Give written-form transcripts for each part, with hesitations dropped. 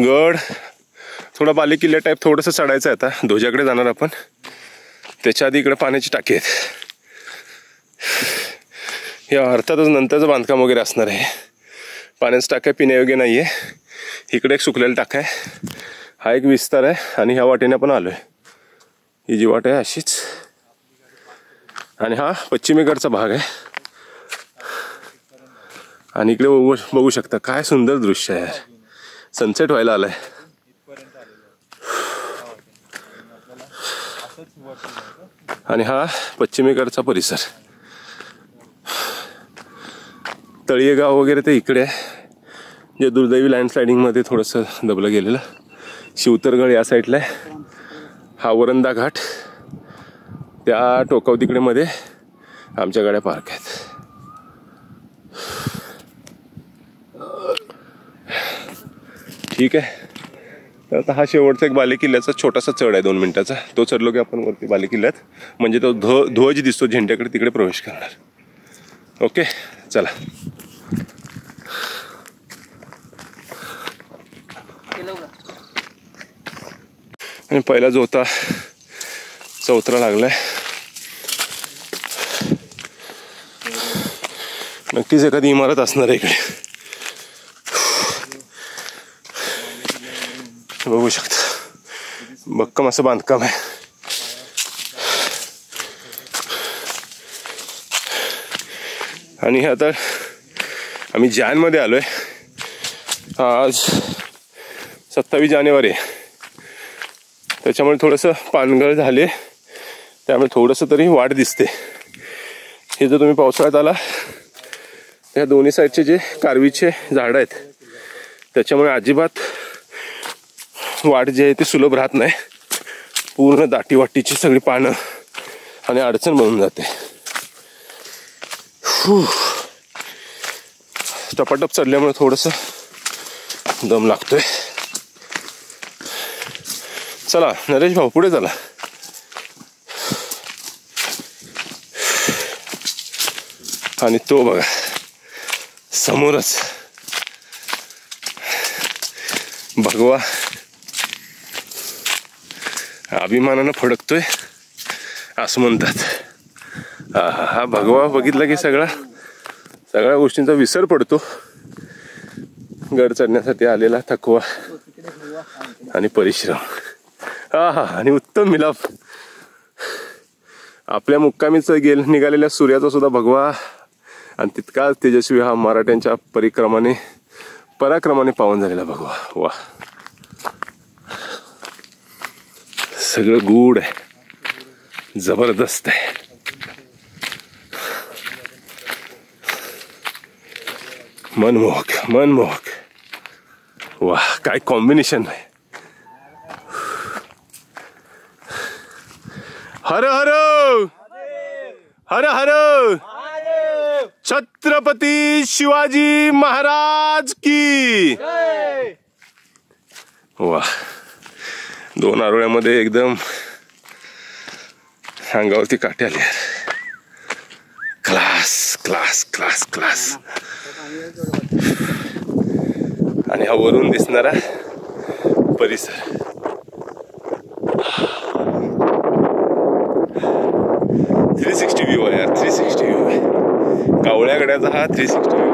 गड थोडा बालेकिल्ला टाईप थोडंसं चढायचं आहे. आता ध्वजाकडे जाणार आपण. त्याच्या आधी इकडे पाण्याची टाकी आहेत. हे अर्थातच नंतरचं बांधकाम वगैरे असणार आहे. पाण्याचं टाक्या पिण्यायोग्य नाही आहे. इकडे एक सुकलेला टाका आहे. हा एक विस्तार आहे आणि ह्या वाटेने आपण आलो आहे. ही जी वाट आहे अशीच. आणि हा पश्चिमेकडचा भाग आहे. आणि इकडे बघू शकता काय सुंदर दृश्य आहे यार. सनसेट व्हायला आलाय. आणि हा पश्चिमेकडचा परिसर. तळीयेगाव वगैरे ते इकडे आहे, जे दुर्दैवी लँडस्लायडिंगमध्ये थोडंसं दबलं गेलेलं. शिवतरगड या साईडला आहे. हा वरंदा घाट. त्या टोकाव तिकडे मध्ये आमच्या गाड्या पार्क आहेत. ठीक आहे. तर आता हा शेवटचा एक बालेकिल्ल्याचा छोटासा चढ आहे 2 मिनिटाचा. तो चढलो की आपण वरती बालेकिल्ल्यात, म्हणजे तो ध्वज दिसतो झेंड्याकडे, तिकडे प्रवेश करणार. ओके चला. आणि पहिला जो होता चौथरा लागलाय. नक्कीच एखादी इमारत असणार आहे इकडे. बघू शकता भक्कम असं बांधकाम आहे. आणि हे आता आम्ही जॅनमध्ये आलोय. आज 27 जानेवारी आहे. त्याच्यामुळे थोडंसं पानगळ झाले, त्यामुळे थोडंसं तरी वाट दिसते. हे जर तुम्ही पावसाळ्यात आला, ह्या दोन्ही साईडचे जे कारवीचे झाडं आहेत त्याच्यामुळे अजिबात वाट जी आहे ती सुलभ राहत नाही. पूर्ण दाटीवाटीची सगळी पानं आणि अडचण बनून जाते. टपाटप चढल्यामुळे थोडंसं दम लागतोय. चला नरेश भाऊ पुढे चला. आणि तो बघा समोरच भगवा अभिमानानं फडकतोय असं म्हणतात. हा भगवा बघितला की सगळ्या गोष्टींचा विसर पडतो. गड चढण्यासाठी आलेला थकवा आणि परिश्रम. आणि उत्तम मिलाप. आपल्या मुक्कामीच निघालेल्या सूर्याचा सुद्धा भगवा आणि तितकाच तेजस्वी हा मराठ्यांच्या पराक्रमाने पावन झालेला भगवा. वा, सगळं गूढ आहे, जबरदस्त आहे. मनमोहक. वा, काय कॉम्बिनेशन आहे. हर हर हर हर छत्रपती शिवाजी महाराज की. वा, 2 आरोळ्यामध्ये एकदम अंगावरती काटे आले. Class class class class. आणि हा वरून दिसणारा परिसर. 360 व्ह्यू आहे यार. 360 व्ह्यू आहे. कावळ्या गड्याचा हा 360 व्ह्यू.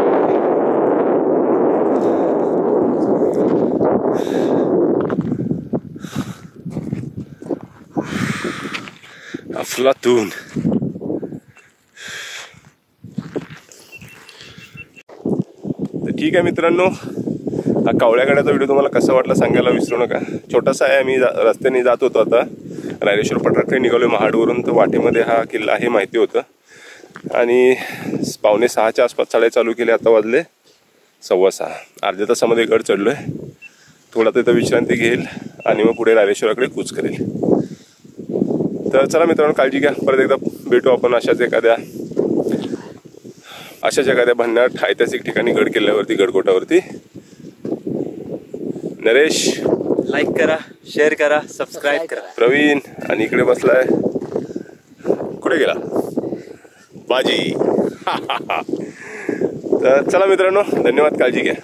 अफलातून. तर ठीक आहे मित्रांनो, हा कावळ्या गड्याचा व्हिडिओ तुम्हाला कसा वाटला सांगायला विसरू नका. छोटासा आहे. आम्ही रस्त्याने जात होतो आता रायरेश्वर पठाराकडे निघालोय महाडवरून. तर वाटेमध्ये हा किल्ला हे माहिती होतं. आणि 5:45च्या आसपास चढाई चालू केली. आता वाजले 6:15. अर्ध्या तासामध्ये गड चढलोय. थोडा तिथं विश्रांती घेईल आणि मग पुढे रायरेश्वराकडे कूच करेल. तर चला मित्रांनो, काळजी घ्या. परत एकदा भेटू आपण अशाच एखाद्या भन्नाट ऐतिहासिक ठिकाणी, गड किल्ल्यावरती, गडकोटावरती. नरेश लाईक करा, शेअर करा, सबस्क्राईब करा. प्रवीण आणि इकडे बसलाय, कुठे गेला बाजी. तर चला मित्रांनो, धन्यवाद. काळजी घ्या.